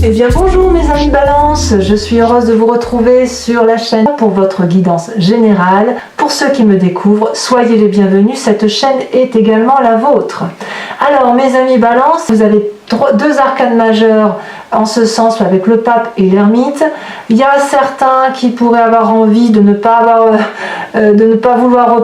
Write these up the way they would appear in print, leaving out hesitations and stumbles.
Eh bien bonjour mes amis Balance, je suis heureuse de vous retrouver sur la chaîne pour votre guidance générale. Pour ceux qui me découvrent, soyez les bienvenus, cette chaîne est également la vôtre. Alors mes amis Balance, vous avez deux arcanes majeures en ce sens avec le pape et l'ermite. Il y a certains qui pourraient avoir envie de ne pas vouloir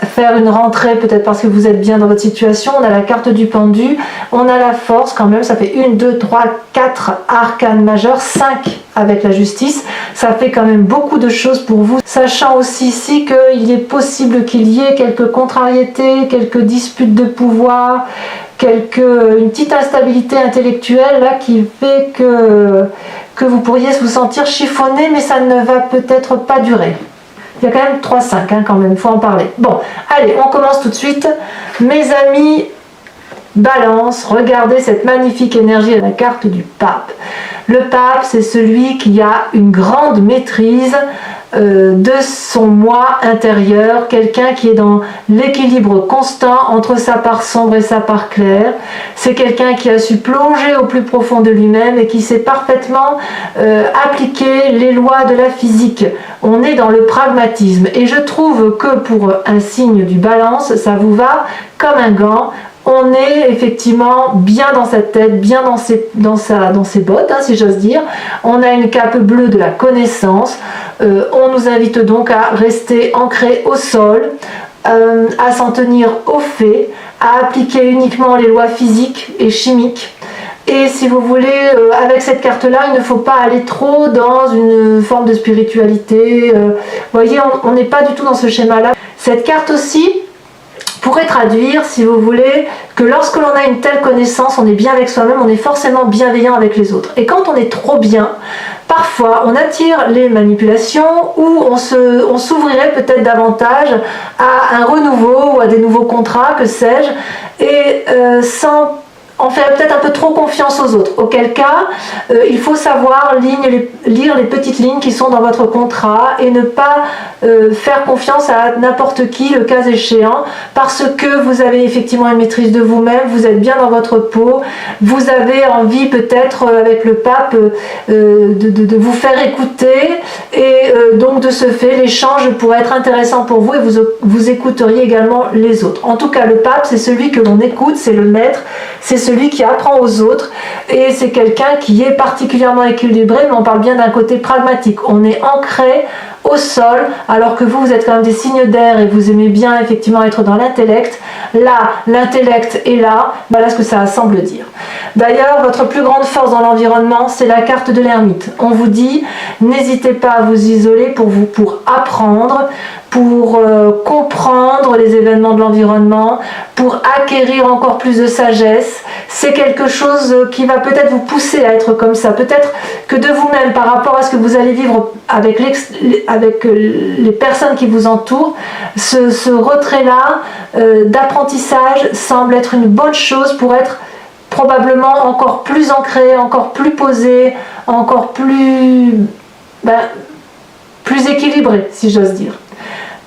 faire une rentrée, peut-être parce que vous êtes bien dans votre situation. On a la carte du pendu, on a la force quand même, ça fait 1, 2, 3, 4 arcanes majeures, 5 avec la justice, ça fait quand même beaucoup de choses pour vous, sachant aussi ici qu'il est possible qu'il y ait quelques contrariétés, quelques disputes de pouvoir, une petite instabilité intellectuelle là qui fait que vous pourriez vous sentir chiffonné, mais ça ne va peut-être pas durer. Il y a quand même 3-5 quand même, il faut en parler. Bon, allez, on commence tout de suite. Mes amis Balance, regardez cette magnifique énergie de la carte du pape. Le pape, c'est celui qui a une grande maîtrise de son moi intérieur, quelqu'un qui est dans l'équilibre constant entre sa part sombre et sa part claire. C'est quelqu'un qui a su plonger au plus profond de lui-même et qui sait parfaitement appliquer les lois de la physique. On est dans le pragmatisme et je trouve que pour un signe du Balance, ça vous va comme un gant. On est effectivement bien dans sa tête, bien dans ses bottes, si j'ose dire. On a une cape bleue de la connaissance. On nous invite donc à rester ancré au sol, à s'en tenir aux faits, à appliquer uniquement les lois physiques et chimiques. Et si vous voulez, avec cette carte-là, il ne faut pas aller trop dans une forme de spiritualité. Vous voyez, on n'est pas du tout dans ce schéma-là. Cette carte aussi pourrait traduire, si vous voulez, que lorsque l'on a une telle connaissance, on est bien avec soi-même, on est forcément bienveillant avec les autres. Et quand on est trop bien, parfois on attire les manipulations ou on s'ouvrirait peut-être davantage à un renouveau ou à des nouveaux contrats, que sais-je, et sans on fait peut-être un peu trop confiance aux autres, auquel cas il faut savoir lire les petites lignes qui sont dans votre contrat et ne pas faire confiance à n'importe qui le cas échéant, parce que vous avez effectivement une maîtrise de vous-même, vous êtes bien dans votre peau, vous avez envie peut-être avec le pape de vous faire écouter et donc de ce fait l'échange pourrait être intéressant pour vous et vous écouteriez également les autres. En tout cas le pape c'est celui que l'on écoute, c'est le maître, c'est celui qui apprend aux autres et c'est quelqu'un qui est particulièrement équilibré, mais on parle bien d'un côté pragmatique. On est ancré au sol, alors que vous êtes quand même des signes d'air et vous aimez bien effectivement être dans l'intellect. Là, l'intellect est là, voilà ce que ça semble dire. D'ailleurs, votre plus grande force dans l'environnement, c'est la carte de l'ermite. On vous dit, n'hésitez pas à vous isoler pour apprendre, pour comprendre les événements de l'environnement, pour acquérir encore plus de sagesse. C'est quelque chose qui va peut-être vous pousser à être comme ça. Peut-être que de vous-même, par rapport à ce que vous allez vivre avec les personnes qui vous entourent, ce retrait-là d'apprentissage semble être une bonne chose pour être probablement encore plus ancré, encore plus posé, encore plus équilibré, si j'ose dire.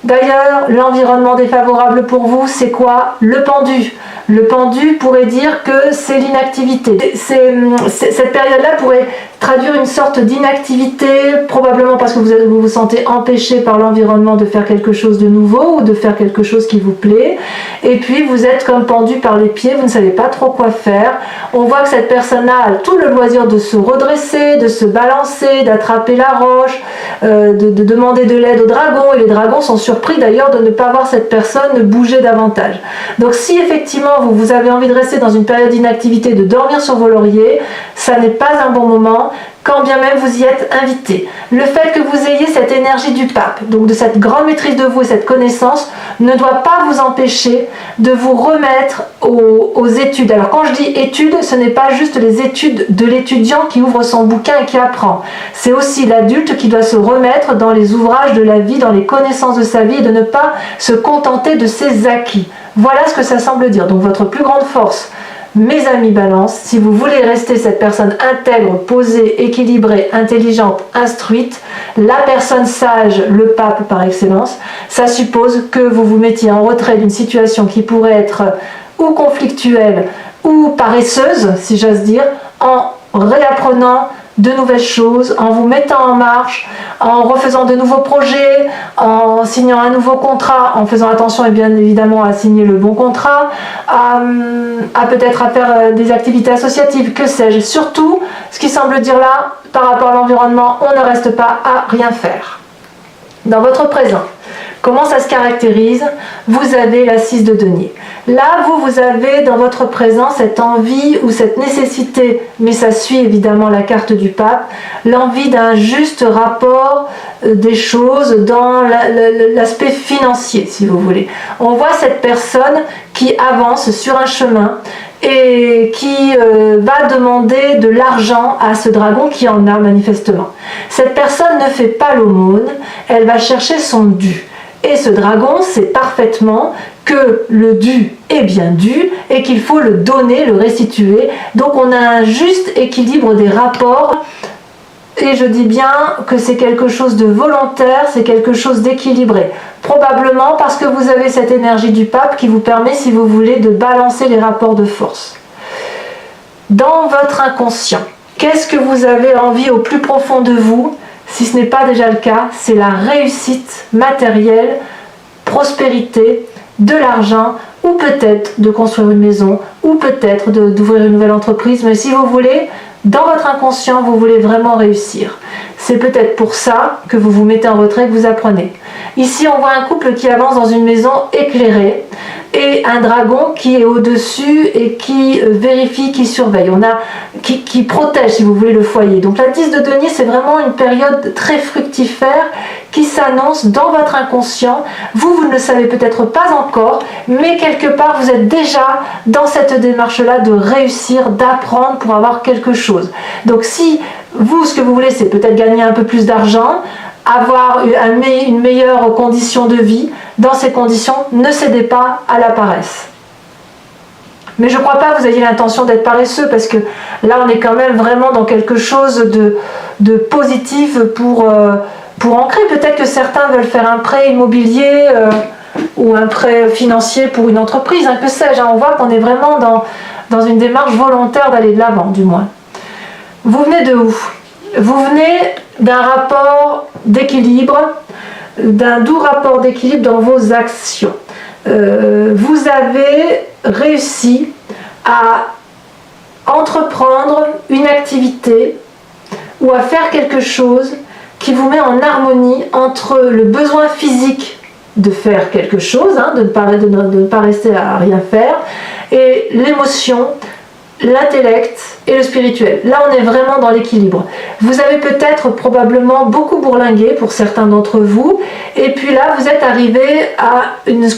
D'ailleurs, l'environnement défavorable pour vous, c'est quoi? Le pendu. Le pendu pourrait dire que c'est l'inactivité. Cette période-là pourrait traduire une sorte d'inactivité, probablement parce que vous vous sentez empêché par l'environnement de faire quelque chose de nouveau ou de faire quelque chose qui vous plaît. Et puis vous êtes comme pendu par les pieds, vous ne savez pas trop quoi faire. On voit que cette personne-là a tout le loisir de se redresser, de se balancer, d'attraper la roche, de demander de l'aide aux dragons. Et les dragons sont surpris d'ailleurs de ne pas voir cette personne bouger davantage. Donc si effectivement vous avez envie de rester dans une période d'inactivité, de dormir sur vos lauriers, ça n'est pas un bon moment, quand bien même vous y êtes invité. Le fait que vous ayez cette énergie du pape, donc de cette grande maîtrise de vous et cette connaissance, ne doit pas vous empêcher de vous remettre aux études. Alors quand je dis études, ce n'est pas juste les études de l'étudiant qui ouvre son bouquin et qui apprend. C'est aussi l'adulte qui doit se remettre dans les ouvrages de la vie, dans les connaissances de sa vie et de ne pas se contenter de ses acquis. Voilà ce que ça semble dire. Donc votre plus grande force, mes amis Balance, si vous voulez rester cette personne intègre, posée, équilibrée, intelligente, instruite, la personne sage, le pape par excellence, ça suppose que vous vous mettiez en retrait d'une situation qui pourrait être ou conflictuelle ou paresseuse, si j'ose dire, en réapprenant de nouvelles choses, en vous mettant en marche, en refaisant de nouveaux projets, en signant un nouveau contrat, en faisant attention et bien évidemment à signer le bon contrat, à peut-être à faire des activités associatives, que sais-je. Surtout, ce qui semble dire là, par rapport à l'environnement, on ne reste pas à rien faire. Dans votre présent, comment ça se caractérise? Vous avez la 6 de denier. Là, vous avez dans votre présent cette envie ou cette nécessité, mais ça suit évidemment la carte du pape, l'envie d'un juste rapport des choses dans l'aspect financier, si vous voulez. On voit cette personne qui avance sur un chemin et qui va demander de l'argent à ce dragon qui en a manifestement. Cette personne ne fait pas l'aumône, elle va chercher son dû. Et ce dragon sait parfaitement que le dû est bien dû et qu'il faut le donner, le restituer. Donc on a un juste équilibre des rapports. Et je dis bien que c'est quelque chose de volontaire, c'est quelque chose d'équilibré. Probablement parce que vous avez cette énergie du pape qui vous permet, si vous voulez, de balancer les rapports de force. Dans votre inconscient, qu'est-ce que vous avez envie au plus profond de vous? Si ce n'est pas déjà le cas, c'est la réussite matérielle, prospérité, de l'argent, ou peut-être de construire une maison, ou peut-être d'ouvrir une nouvelle entreprise. Mais si vous voulez, dans votre inconscient, vous voulez vraiment réussir. C'est peut-être pour ça que vous vous mettez en retrait, que vous apprenez. Ici, on voit un couple qui avance dans une maison éclairée et un dragon qui est au-dessus et qui vérifie, qui surveille. On a qui protège, si vous voulez, le foyer. Donc la 10 de denier, c'est vraiment une période très fructifère qui s'annonce dans votre inconscient. Vous ne le savez peut-être pas encore, mais quelque part, vous êtes déjà dans cette démarche-là de réussir, d'apprendre pour avoir quelque chose. Donc si vous, ce que vous voulez, c'est peut-être gagner un peu plus d'argent, avoir une meilleure condition de vie, dans ces conditions, ne cédez pas à la paresse. Mais je ne crois pas que vous ayez l'intention d'être paresseux, parce que là, on est quand même vraiment dans quelque chose de positif pour ancrer. Peut-être que certains veulent faire un prêt immobilier ou un prêt financier pour une entreprise, que sais-je. On voit qu'on est vraiment dans une démarche volontaire d'aller de l'avant, du moins. Vous venez de où? Vous venez d'un rapport d'équilibre, d'un doux rapport d'équilibre dans vos actions. Vous avez réussi à entreprendre une activité ou à faire quelque chose qui vous met en harmonie entre le besoin physique de faire quelque chose, de ne pas rester à rien faire, et l'émotion, l'intellect et le spirituel. Là, on est vraiment dans l'équilibre. Vous avez peut-être probablement beaucoup bourlingué pour certains d'entre vous, et puis là, vous êtes arrivé à une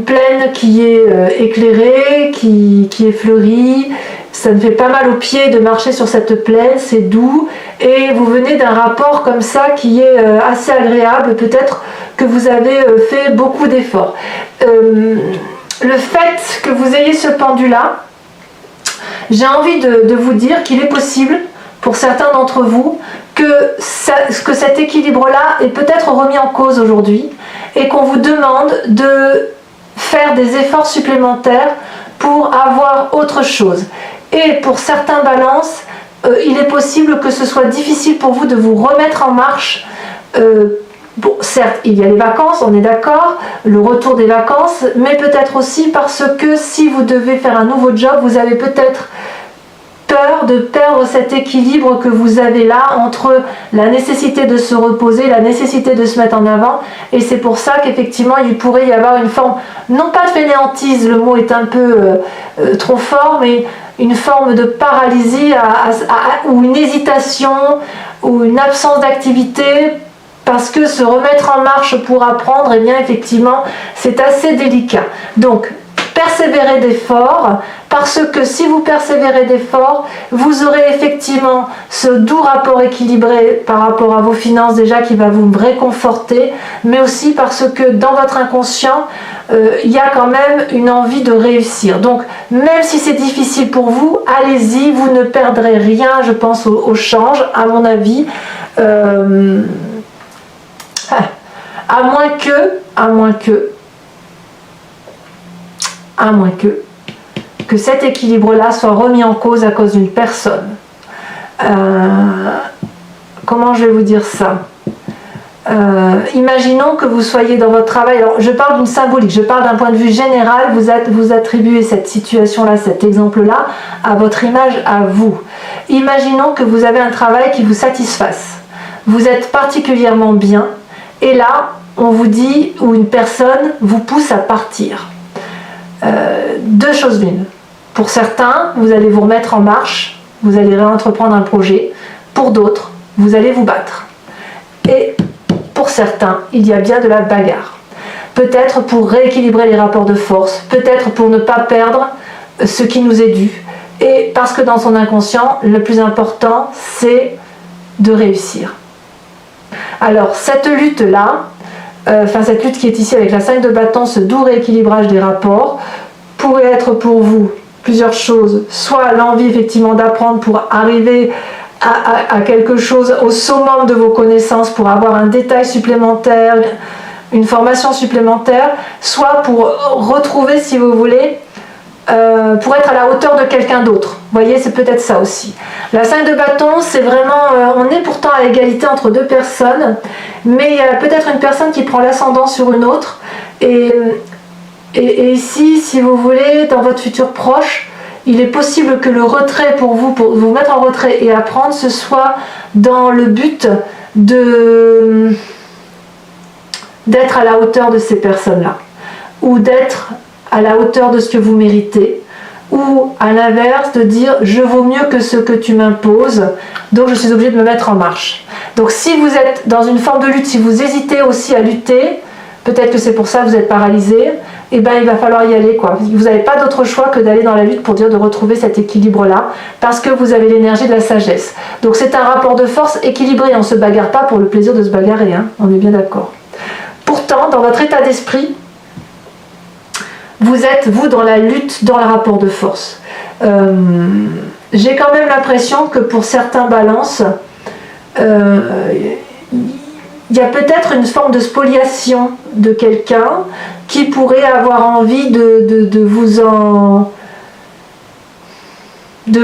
plaine qui est éclairée, qui est fleurie. Ça me fait pas mal aux pieds de marcher sur cette plaine, c'est doux, et vous venez d'un rapport comme ça qui est assez agréable. Peut-être que vous avez fait beaucoup d'efforts. Le fait que vous ayez ce pendu-là, j'ai envie de vous dire qu'il est possible, pour certains d'entre vous, que cet équilibre-là est peut-être remis en cause aujourd'hui et qu'on vous demande de faire des efforts supplémentaires pour avoir autre chose. Et pour certains balances, il est possible que ce soit difficile pour vous de vous remettre en marche. Bon, certes, il y a les vacances, on est d'accord, le retour des vacances, mais peut-être aussi parce que si vous devez faire un nouveau job, vous avez peut-être peur de perdre cet équilibre que vous avez là entre la nécessité de se reposer, la nécessité de se mettre en avant, et c'est pour ça qu'effectivement il pourrait y avoir une forme, non pas de fainéantise, le mot est un peu trop fort, mais une forme de paralysie ou une hésitation ou une absence d'activité, parce que se remettre en marche pour apprendre, eh bien effectivement c'est assez délicat. Donc persévérez d'efforts, parce que si vous persévérez d'efforts, vous aurez effectivement ce doux rapport équilibré par rapport à vos finances déjà qui va vous réconforter, mais aussi parce que dans votre inconscient, il y a quand même une envie de réussir. Donc même si c'est difficile pour vous, allez-y, vous ne perdrez rien, je pense, au change, à mon avis. À moins que que cet équilibre-là soit remis en cause à cause d'une personne. Comment je vais vous dire ça? Imaginons que vous soyez dans votre travail, alors je parle d'une symbolique, je parle d'un point de vue général, vous attribuez cette situation-là, cet exemple-là, à votre image, à vous. Imaginons que vous avez un travail qui vous satisfasse, vous êtes particulièrement bien, et là, on vous dit, ou une personne vous pousse à partir. Deux choses l'une. Pour certains, vous allez vous remettre en marche, vous allez réentreprendre un projet, pour d'autres, vous allez vous battre. Et pour certains, il y a bien de la bagarre. Peut-être pour rééquilibrer les rapports de force, peut-être pour ne pas perdre ce qui nous est dû. Et parce que dans son inconscient, le plus important, c'est de réussir. Alors, cette lutte-là, cette lutte qui est ici avec la 5 de bâton, ce doux rééquilibrage des rapports, pourrait être pour vous plusieurs choses. Soit l'envie effectivement d'apprendre pour arriver à quelque chose au summum de vos connaissances, pour avoir un détail supplémentaire, une formation supplémentaire, soit pour retrouver, si vous voulez, pour être à la hauteur de quelqu'un d'autre. Vous voyez, c'est peut-être ça aussi. La 5 de bâton, c'est vraiment, on est pourtant à égalité entre deux personnes, mais il y a peut-être une personne qui prend l'ascendant sur une autre, et ici, si vous voulez, dans votre futur proche, il est possible que le retrait pour vous mettre en retrait et apprendre, ce soit dans le but d'être à la hauteur de ces personnes-là, ou d'être à la hauteur de ce que vous méritez, ou à l'inverse de dire je vaux mieux que ce que tu m'imposes, donc je suis obligé de me mettre en marche. Donc si vous êtes dans une forme de lutte, si vous hésitez aussi à lutter, peut-être que c'est pour ça que vous êtes paralysé, et ben il va falloir y aller, quoi. Vous n'avez pas d'autre choix que d'aller dans la lutte pour dire de retrouver cet équilibre-là, parce que vous avez l'énergie de la sagesse. Donc c'est un rapport de force équilibré, on ne se bagarre pas pour le plaisir de se bagarrer, hein, on est bien d'accord. Pourtant, dans votre état d'esprit, vous êtes, vous, dans la lutte, dans le rapport de force. J'ai quand même l'impression que pour certains balances, il y a peut-être une forme de spoliation de quelqu'un qui pourrait avoir envie de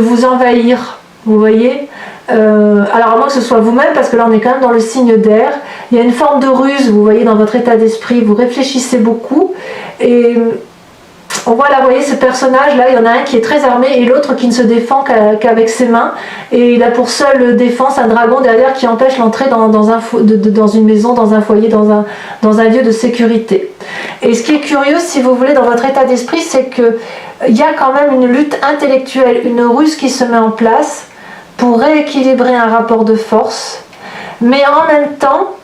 vous envahir, vous voyez. Alors à moins que ce soit vous-même, parce que là on est quand même dans le signe d'air, il y a une forme de ruse, vous voyez, dans votre état d'esprit, vous réfléchissez beaucoup, et on voit là, vous voyez, ce personnage-là, il y en a un qui est très armé et l'autre qui ne se défend qu'avec ses mains. Et il a pour seule défense un dragon derrière qui empêche l'entrée dans une maison, dans un foyer, dans un lieu de sécurité. Et ce qui est curieux, si vous voulez, dans votre état d'esprit, c'est qu'il y a quand même une lutte intellectuelle, une ruse qui se met en place pour rééquilibrer un rapport de force. Mais en même temps,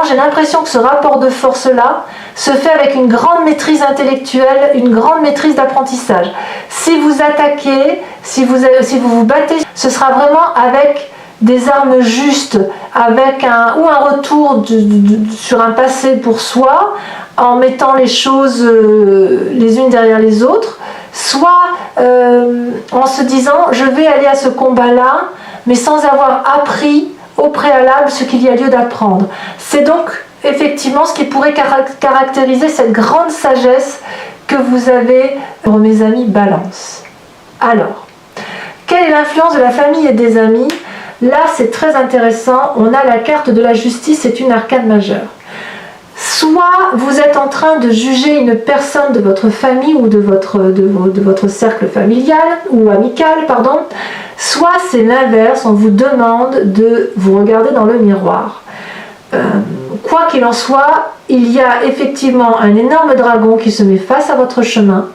j'ai l'impression que ce rapport de force-là se fait avec une grande maîtrise intellectuelle, une grande maîtrise d'apprentissage. Si vous attaquez, si vous vous battez, ce sera vraiment avec des armes justes, avec un retour sur un passé pour soi, en mettant les choses les unes derrière les autres, soit en se disant je vais aller à ce combat-là, mais sans avoir appris au préalable ce qu'il y a lieu d'apprendre. C'est donc effectivement ce qui pourrait caractériser cette grande sagesse que vous avez pour mes amis Balance. Alors, quelle est l'influence de la famille et des amis? Là, c'est très intéressant. On a la carte de la justice, c'est une arcane majeure. Soit vous êtes en train de juger une personne de votre famille ou de votre cercle familial ou amical, pardon, soit c'est l'inverse, on vous demande de vous regarder dans le miroir. Quoi qu'il en soit, il y a effectivement un énorme dragon qui se met face à votre chemin,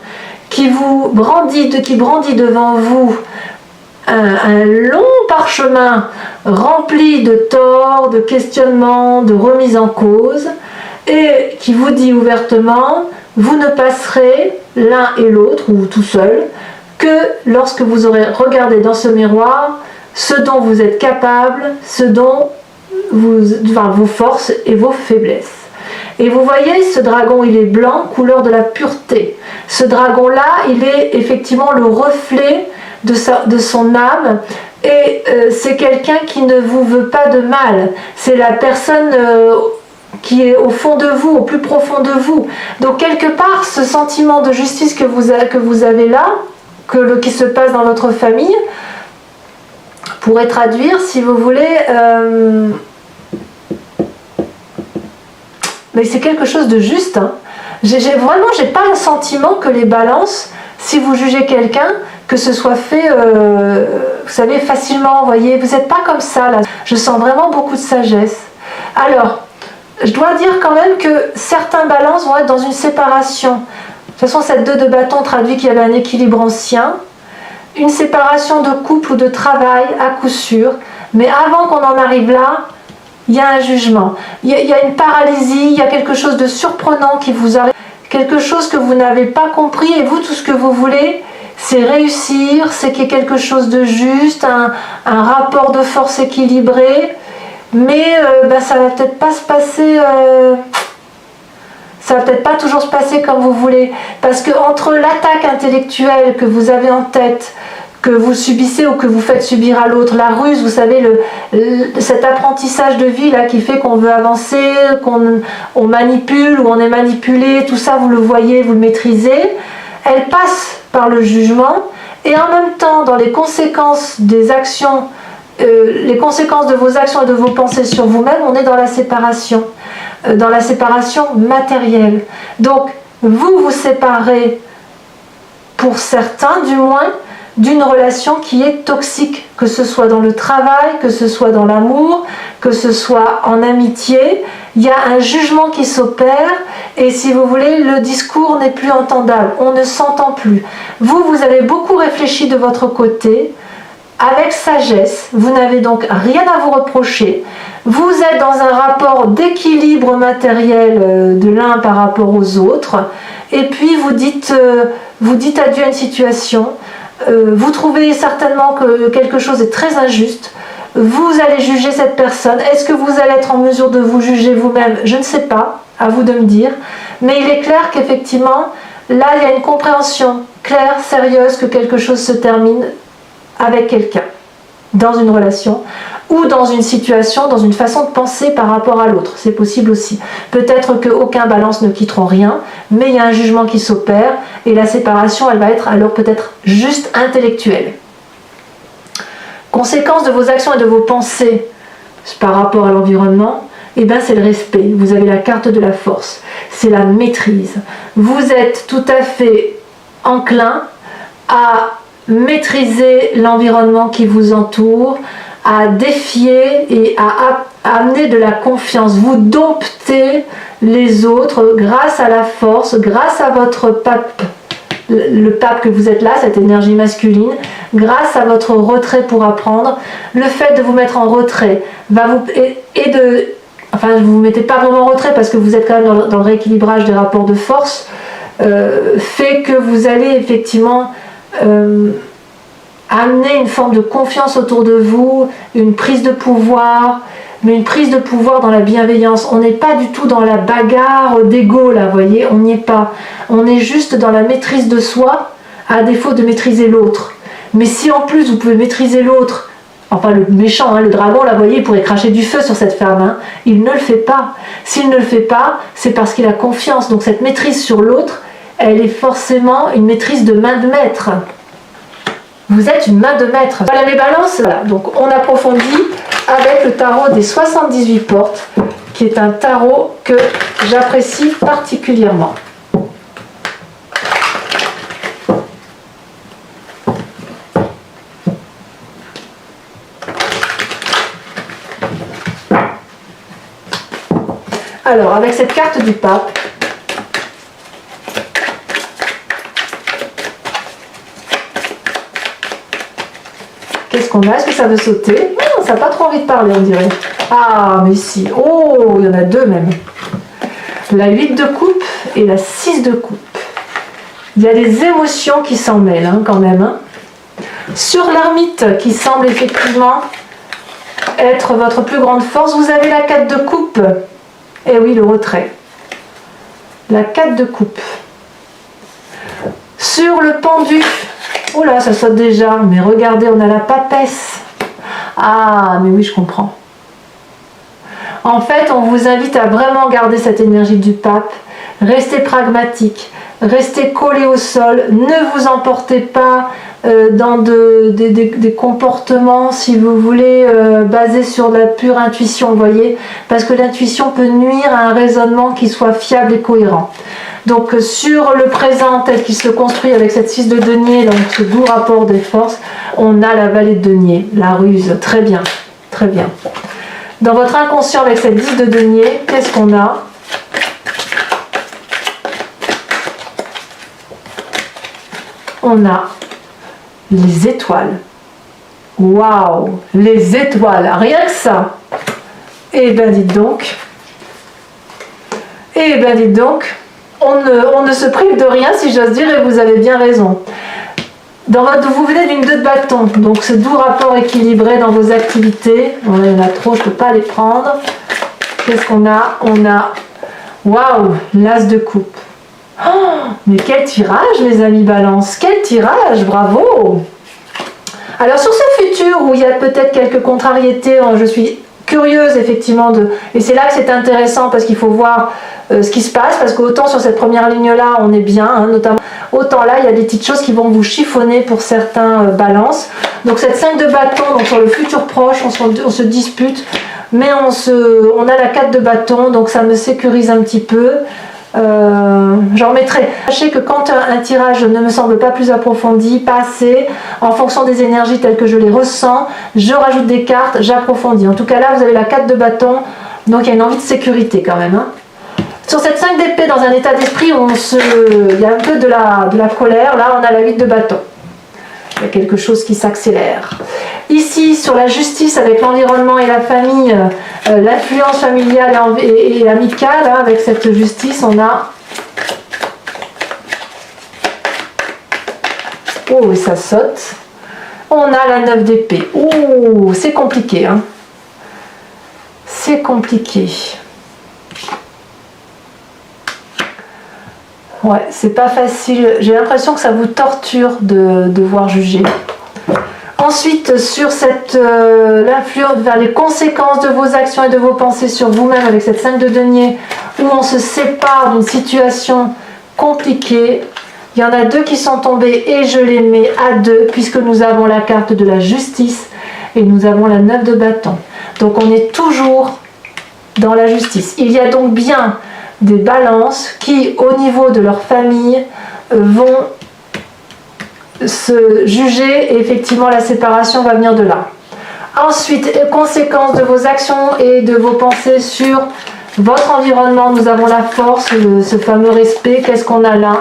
qui brandit devant vous un long parchemin rempli de torts, de questionnements, de remises en cause, et qui vous dit ouvertement, vous ne passerez l'un et l'autre, ou tout seul, que lorsque vous aurez regardé dans ce miroir ce dont vous êtes capable, ce dont vos forces et vos faiblesses. Et vous voyez, ce dragon, il est blanc, couleur de la pureté. Ce dragon-là, il est effectivement le reflet de son âme, et c'est quelqu'un qui ne vous veut pas de mal. C'est la personne qui est au fond de vous, au plus profond de vous. Donc quelque part, ce sentiment de justice que vous avez là, qui se passe dans votre famille, pourrait traduire, si vous voulez, mais c'est quelque chose de juste. Hein. Vraiment, j'ai pas le sentiment que les balances, si vous jugez quelqu'un, que ce soit fait, vous savez, facilement, vous voyez, vous n'êtes pas comme ça, là. Je sens vraiment beaucoup de sagesse. Alors, je dois dire quand même que certains balances vont être dans une séparation. De toute façon, cette 2 de bâton traduit qu'il y avait un équilibre ancien. Une séparation de couple ou de travail, à coup sûr. Mais avant qu'on en arrive là, il y a un jugement. Il y a une paralysie, il y a quelque chose de surprenant qui vous arrive. Quelque chose que vous n'avez pas compris. Et vous, tout ce que vous voulez, c'est réussir, c'est qu'il y ait quelque chose de juste, un rapport de force équilibré. Mais ça va peut-être pas se passer... ça va peut-être pas toujours se passer comme vous voulez. Parce que entre l'attaque intellectuelle que vous avez en tête, que vous subissez ou que vous faites subir à l'autre, la ruse, vous savez, cet apprentissage de vie là qui fait qu'on veut avancer, qu'on manipule ou on est manipulé, tout ça vous le voyez, vous le maîtrisez, elle passe par le jugement et en même temps dans les conséquences des actions, les conséquences de vos actions et de vos pensées sur vous-même, on est dans la séparation matérielle. Donc vous vous séparez, pour certains du moins, d'une relation qui est toxique, que ce soit dans le travail, que ce soit dans l'amour, que ce soit en amitié. Il y a un jugement qui s'opère et si vous voulez, le discours n'est plus entendable, on ne s'entend plus. Vous avez beaucoup réfléchi de votre côté, avec sagesse, vous n'avez donc rien à vous reprocher. Vous êtes dans un rapport d'équilibre matériel de l'un par rapport aux autres et puis vous dites adieu à une situation. Vous trouvez certainement que quelque chose est très injuste, vous allez juger cette personne. Est-ce que vous allez être en mesure de vous juger vous-même? Je ne sais pas, à vous de me dire. Mais il est clair qu'effectivement, là, il y a une compréhension claire, sérieuse, que quelque chose se termine avec quelqu'un, dans une relation, ou dans une situation, dans une façon de penser par rapport à l'autre. C'est possible aussi. Peut-être qu'aucun balance ne quitteront rien, mais il y a un jugement qui s'opère, et la séparation, elle va être alors peut-être juste intellectuelle. Conséquence de vos actions et de vos pensées par rapport à l'environnement, eh bien c'est le respect. Vous avez la carte de la force, c'est la maîtrise. Vous êtes tout à fait enclin à maîtriser l'environnement qui vous entoure, à défier et à amener de la confiance. Vous domptez les autres grâce à la force, grâce à votre pape, le pape que vous êtes là, cette énergie masculine, grâce à votre retrait pour apprendre. Le fait de vous mettre en retrait va vous enfin vous ne vous mettez pas vraiment en retrait parce que vous êtes quand même dans le rééquilibrage des rapports de force, fait que vous allez effectivement amener une forme de confiance autour de vous, une prise de pouvoir, mais une prise de pouvoir dans la bienveillance. On n'est pas du tout dans la bagarre d'ego là, vous voyez, on n'y est pas. On est juste dans la maîtrise de soi, à défaut de maîtriser l'autre. Mais si en plus vous pouvez maîtriser l'autre, enfin le méchant, hein, le dragon là, vous voyez, il pourrait cracher du feu sur cette femme, hein. Il ne le fait pas. S'il ne le fait pas, c'est parce qu'il a confiance. Donc cette maîtrise sur l'autre, elle est forcément une maîtrise de main de maître. Vous êtes une main de maître. Voilà mes balances. Voilà. Donc on approfondit avec le tarot des 78 portes, qui est un tarot que j'apprécie particulièrement. Alors, avec cette carte du pape, qu'est-ce qu'on a? Est-ce que ça veut sauter? Non, ça n'a pas trop envie de parler, on dirait. Ah, mais si. Oh, il y en a deux même. La 8 de coupe et la 6 de coupe. Il y a des émotions qui s'en mêlent, hein, quand même. Hein. Sur l'ermite, qui semble effectivement être votre plus grande force, vous avez la 4 de coupe. Et oui, le retrait. La 4 de coupe. Sur le pendu, oh là, ça saute déjà, mais regardez, on a la papesse. Ah, mais oui, je comprends. En fait, on vous invite à vraiment garder cette énergie du pape, restez pragmatique, restez collé au sol, ne vous emportez pas dans des comportements, si vous voulez, basés sur de la pure intuition, vous voyez, parce que l'intuition peut nuire à un raisonnement qui soit fiable et cohérent. Donc sur le présent tel qu'il se construit avec cette 6 de denier, donc ce doux rapport des forces, on a la vallée de denier, la ruse, très bien, très bien. Dans votre inconscient avec cette 10 de denier, qu'est-ce qu'on a? On a les étoiles. Waouh, les étoiles, rien que ça. Eh bien dites donc, on ne se prive de rien si j'ose dire, et vous avez bien raison. Vous venez d'une 2 de bâton, donc ce doux rapport équilibré dans vos activités. Bon, il y en a trop, je ne peux pas les prendre. Qu'est-ce qu'on a? On a, waouh, l'as de coupe. Oh, mais quel tirage, mes amis Balance, quel tirage, bravo. Alors sur ce futur où il y a peut-être quelques contrariétés, je suis curieuse effectivement et c'est là que c'est intéressant parce qu'il faut voir ce qui se passe, parce qu'autant sur cette première ligne là on est bien, hein, notamment, autant là il y a des petites choses qui vont vous chiffonner pour certains balances. Donc cette 5 de bâton, donc sur le futur proche on se dispute, mais on a la 4 de bâton, donc ça me sécurise un petit peu. J'en mettrai. Sachez que quand un tirage ne me semble pas plus approfondi, pas assez, en fonction des énergies telles que je les ressens, je rajoute des cartes, j'approfondis. En tout cas là vous avez la 4 de bâton, donc il y a une envie de sécurité quand même, hein. Sur cette 5 d'épée, dans un état d'esprit où il y a un peu de la colère, là on a la 8 de bâton. Il y a quelque chose qui s'accélère. Ici, sur la justice avec l'environnement et la famille, l'influence familiale et amicale, hein, avec cette justice, on a... Oh, et ça saute. On a la 9 d'épée. Oh, c'est compliqué, hein. C'est compliqué. Ouais, c'est pas facile. J'ai l'impression que ça vous torture de devoir juger. Ensuite, sur l'influence vers les conséquences de vos actions et de vos pensées sur vous-même avec cette 5 de denier, où on se sépare d'une situation compliquée. Il y en a 2 qui sont tombés et je les mets à 2 puisque nous avons la carte de la justice et nous avons la 9 de bâton. Donc on est toujours dans la justice. Il y a donc bien des balances qui, au niveau de leur famille, vont se juger et effectivement la séparation va venir de là. Ensuite, conséquences de vos actions et de vos pensées sur votre environnement, nous avons la force, ce fameux respect. Qu'est-ce qu'on a là?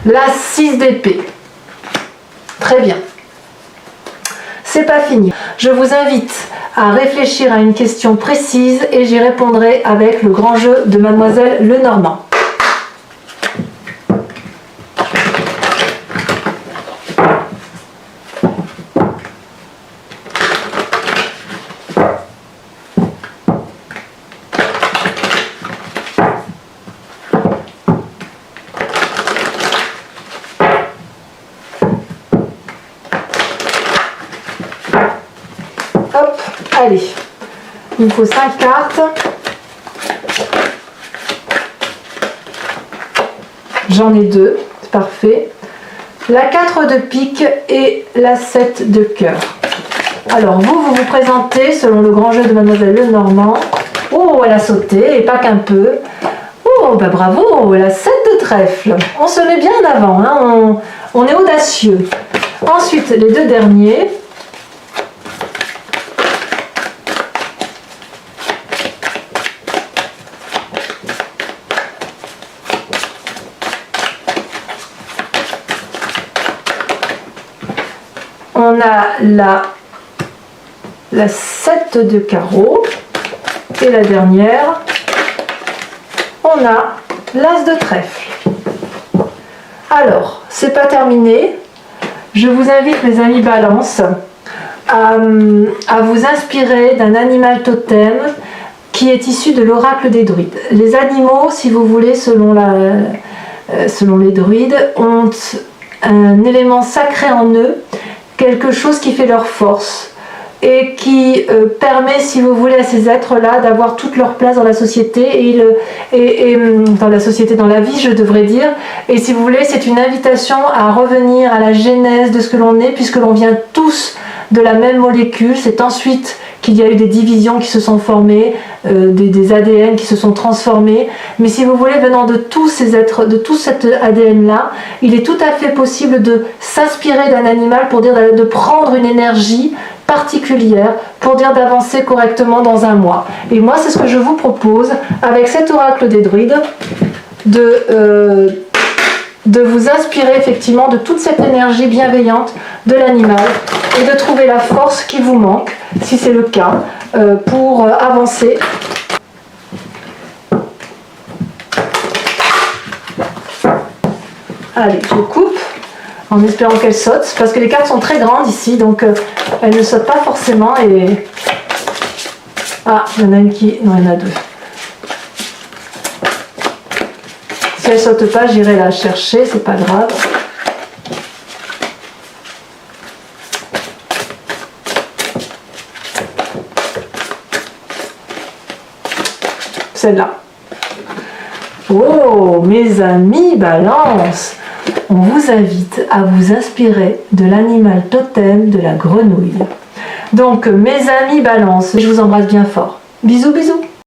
La 6 d'épée. Très bien. C'est pas fini. Je vous invite à réfléchir à une question précise et j'y répondrai avec le grand jeu de Mademoiselle Lenormand. Hop, allez, il me faut 5 cartes. J'en ai 2, c'est parfait. La 4 de pique et la 7 de cœur. Alors vous vous présentez selon le grand jeu de Mademoiselle Lenormand. Oh, elle a sauté, et pas qu'un peu. Oh, bah bravo, la 7 de trèfle. On se met bien en avant, hein, on est audacieux. Ensuite, les 2 derniers. On a la 7 de carreau et la dernière, on a l'as de trèfle. Alors, c'est pas terminé. Je vous invite, mes amis Balance, à vous inspirer d'un animal totem qui est issu de l'oracle des druides. Les animaux, si vous voulez, selon les druides, ont un élément sacré en eux, quelque chose qui fait leur force, et qui permet, si vous voulez, à ces êtres-là d'avoir toute leur place dans la société et dans la société, dans la vie, je devrais dire. Et si vous voulez, c'est une invitation à revenir à la genèse de ce que l'on est, puisque l'on vient tous de la même molécule. C'est ensuite qu'il y a eu des divisions qui se sont formées, des ADN qui se sont transformés. Mais si vous voulez, venant de tous ces êtres, de tout cet ADN-là, il est tout à fait possible de s'inspirer d'un animal pour dire de prendre une énergie particulière pour dire d'avancer correctement dans un mois. Et moi, c'est ce que je vous propose avec cet oracle des druides, de vous inspirer effectivement de toute cette énergie bienveillante de l'animal et de trouver la force qui vous manque, si c'est le cas, pour avancer. Allez, je coupe en espérant qu'elle saute, parce que les cartes sont très grandes ici, donc elles ne sautent pas forcément. Et ah, il y en a une qui... non, il y en a deux. Si elle ne saute pas, j'irai la chercher, c'est pas grave. Celle-là. Oh, mes amis Balance, on vous invite à vous inspirer de l'animal totem de la grenouille. Donc, mes amis Balance, je vous embrasse bien fort. Bisous, bisous.